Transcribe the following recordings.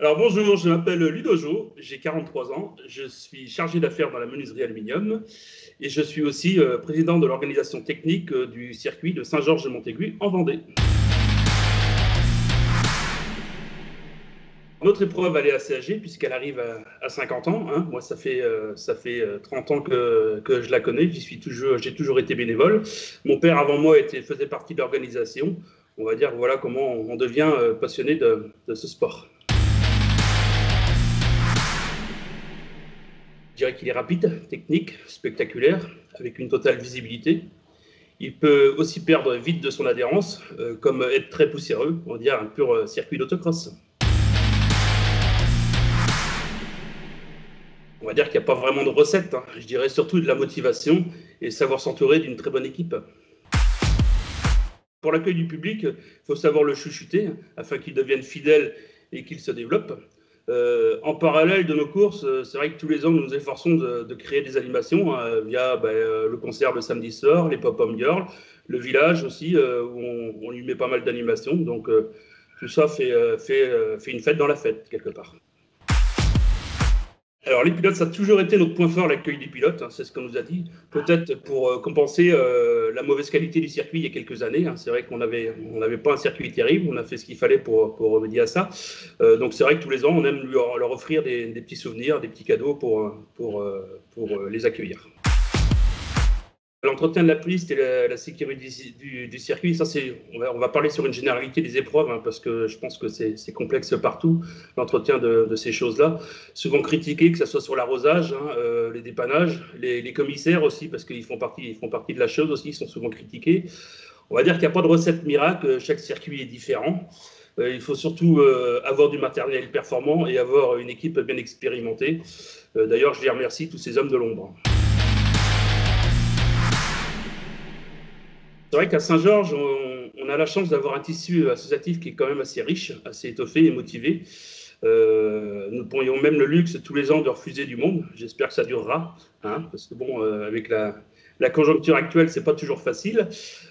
Alors bonjour, je m'appelle Ludojo, j'ai 43 ans, je suis chargé d'affaires dans la menuiserie aluminium et je suis aussi président de l'organisation technique du circuit de Saint-Georges-de-Montaigu en Vendée. Notre épreuve, elle est assez âgée puisqu'elle arrive à 50 ans. Hein. Moi, ça fait 30 ans que je la connais, j'ai toujours été bénévole. Mon père, avant moi, faisait partie de l'organisation. On va dire, voilà comment on devient passionné de ce sport. Je dirais qu'il est rapide, technique, spectaculaire, avec une totale visibilité. Il peut aussi perdre vite de son adhérence, comme être très poussiéreux, on va dire un pur circuit d'autocross. On va dire qu'il n'y a pas vraiment de recette, hein. Je dirais surtout de la motivation et savoir s'entourer d'une très bonne équipe. Pour l'accueil du public, il faut savoir le chouchouter afin qu'il devienne fidèle et qu'il se développe. En parallèle de nos courses, c'est vrai que tous les ans, nous nous efforçons de créer des animations via le concert le samedi soir, les pop-up girls, le village aussi, où on lui met pas mal d'animations. Donc, tout ça fait une fête dans la fête, quelque part. Alors, les pilotes, ça a toujours été notre point fort, l'accueil des pilotes, hein, c'est ce qu'on nous a dit. Peut-être pour compenser la mauvaise qualité du circuit il y a quelques années. Hein, c'est vrai qu'on n'avait pas un circuit terrible, on a fait ce qu'il fallait pour remédier à ça. Donc, c'est vrai que tous les ans, on aime leur offrir des petits souvenirs, des petits cadeaux pour les accueillir. L'entretien de la piste et la sécurité du circuit, ça on va parler sur une généralité des épreuves, hein, parce que je pense que c'est complexe partout, l'entretien de ces choses-là. Souvent critiqué, que ce soit sur l'arrosage, hein, les dépannages, les commissaires aussi, parce qu'ils font partie de la chose aussi, ils sont souvent critiqués. On va dire qu'il n'y a pas de recette miracle, chaque circuit est différent. Il faut surtout avoir du matériel performant et avoir une équipe bien expérimentée. D'ailleurs, je les remercie, tous ces hommes de l'ombre. C'est vrai qu'à Saint-Georges, on a la chance d'avoir un tissu associatif qui est quand même assez riche, assez étoffé et motivé. Nous pourrions même le luxe tous les ans de refuser du monde. J'espère que ça durera, hein, parce que bon, avec la conjoncture actuelle, c'est pas toujours facile.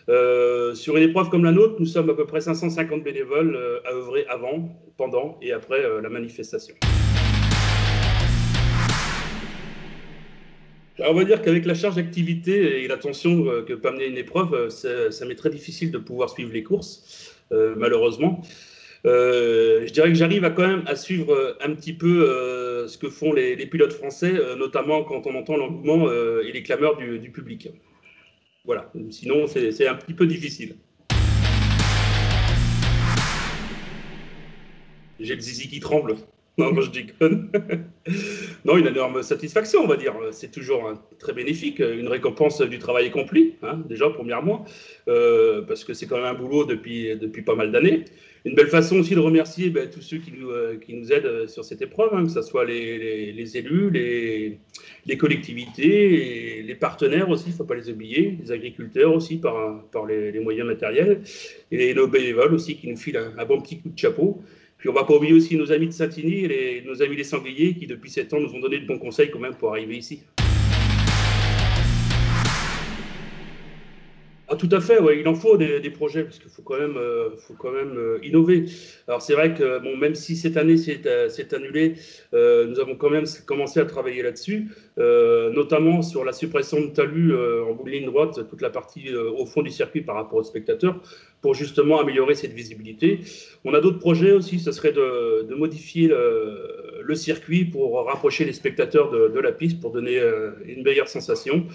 Sur une épreuve comme la nôtre, nous sommes à peu près 550 bénévoles à œuvrer avant, pendant et après la manifestation. Alors, on va dire qu'avec la charge d'activité et l'attention que peut amener une épreuve, ça m'est très difficile de pouvoir suivre les courses, malheureusement. Je dirais que j'arrive quand même à suivre un petit peu ce que font les pilotes français, notamment quand on entend l'engouement et les clameurs du public. Voilà, sinon c'est un petit peu difficile. J'ai le zizi qui tremble. Non, je déconne. Non, une énorme satisfaction, on va dire. C'est toujours très bénéfique, une récompense du travail accompli, hein, déjà, premièrement, parce que c'est quand même un boulot depuis pas mal d'années. Une belle façon aussi de remercier tous ceux qui nous aident sur cette épreuve, hein, que ce soit les élus, les collectivités, et les partenaires aussi, il ne faut pas les oublier, les agriculteurs aussi par les moyens matériels, et nos bénévoles aussi qui nous filent un bon petit coup de chapeau. Puis on ne va pas oublier aussi nos amis de Saint-Igny et nos amis les sangliers qui, depuis 7 ans, nous ont donné de bons conseils quand même pour arriver ici. Ah, tout à fait, ouais, il en faut des projets parce qu'il faut quand même innover. Alors c'est vrai que bon, même si cette année c'est annulé, nous avons quand même commencé à travailler là-dessus, notamment sur la suppression de talus en bout de ligne droite, toute la partie au fond du circuit par rapport aux spectateurs, pour justement améliorer cette visibilité. On a d'autres projets aussi, ce serait de modifier le circuit pour rapprocher les spectateurs de la piste, pour donner une meilleure sensation.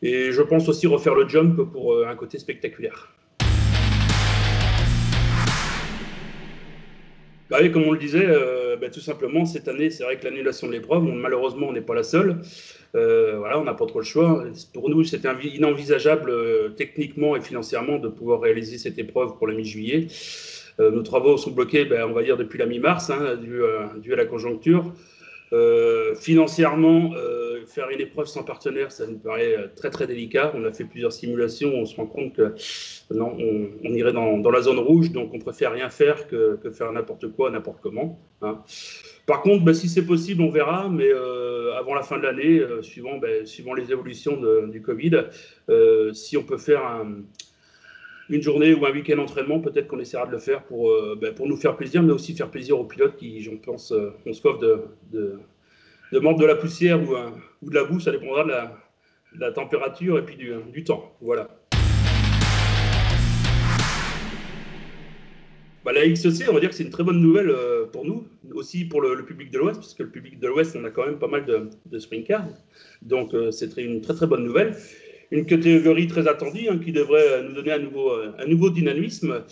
Et je pense aussi refaire le jump pour un côté spectaculaire. Bah oui, comme on le disait, tout simplement, cette année, c'est vrai que l'annulation de l'épreuve, malheureusement, on n'est pas la seule. Voilà, on n'a pas trop le choix. Pour nous, c'était inenvisageable techniquement et financièrement de pouvoir réaliser cette épreuve pour la mi-juillet. Nos travaux sont bloqués, on va dire, depuis la mi-mars, hein, dû à la conjoncture. Financièrement, faire une épreuve sans partenaire, ça nous paraît très très délicat. On a fait plusieurs simulations, on se rend compte que non, on irait dans la zone rouge, donc on préfère rien faire que faire n'importe quoi, n'importe comment, hein. Par contre, si c'est possible, on verra, mais avant la fin de l'année, suivant les évolutions du Covid, si on peut faire une journée ou un week-end d'entraînement, peut-être qu'on essaiera de le faire pour nous faire plaisir, mais aussi faire plaisir aux pilotes qui, j'en pense, ont soif de mordre de la poussière ou de la boue, ça dépendra de la température et puis du temps. Voilà. Bah, la XEC, on va dire que c'est une très bonne nouvelle pour nous, aussi pour le public de l'Ouest, puisque le public de l'Ouest, on a quand même pas mal de sprint cars. Donc, c'est une très très bonne nouvelle. Une catégorie très attendue qui devrait nous donner un nouveau dynamisme,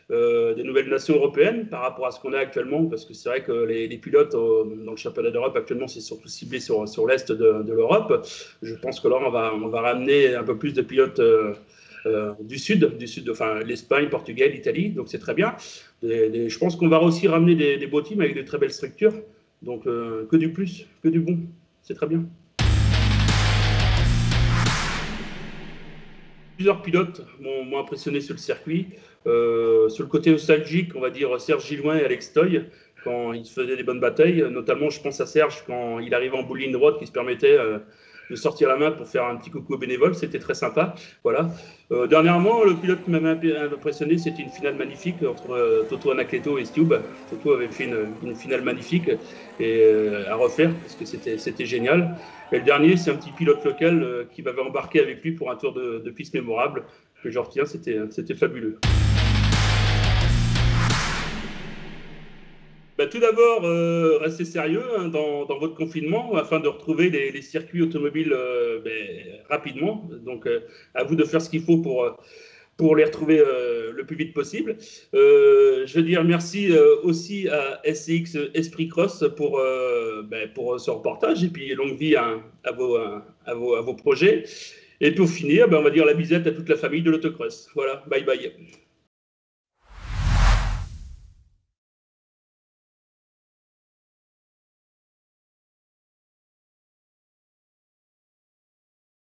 des nouvelles nations européennes par rapport à ce qu'on a actuellement, parce que c'est vrai que les pilotes dans le championnat d'Europe actuellement, c'est surtout ciblé sur l'Est de l'Europe. Je pense que là, on va ramener un peu plus de pilotes du sud, enfin l'Espagne, Portugal, l'Italie, donc c'est très bien. Je pense qu'on va aussi ramener des beaux teams avec de très belles structures, donc que du plus, que du bon, c'est très bien. Plusieurs pilotes m'ont impressionné sur le circuit. Sur le côté nostalgique, on va dire Serge Gilloin et Alex Toy, quand ils faisaient des bonnes batailles. Notamment, je pense à Serge quand il arrivait en bout de ligne droite, qui se permettait de sortir la main pour faire un petit coucou aux bénévoles. C'était très sympa. Voilà. Dernièrement, le pilote qui m'avait impressionné, c'était une finale magnifique entre Toto Anacleto et Stube. Toto avait fait une finale magnifique et à refaire parce que c'était génial. Et le dernier, c'est un petit pilote local qui m'avait embarqué avec lui pour un tour de piste mémorable que je retiens. C'était fabuleux. Bah, tout d'abord, restez sérieux dans votre confinement afin de retrouver les circuits automobiles rapidement. Donc, à vous de faire ce qu'il faut pour les retrouver le plus vite possible. Je veux dire merci aussi à SCX Esprit Cross pour ce reportage et puis longue vie à vos projets. Et pour finir, on va dire la bisette à toute la famille de l'autocross. Voilà, bye bye.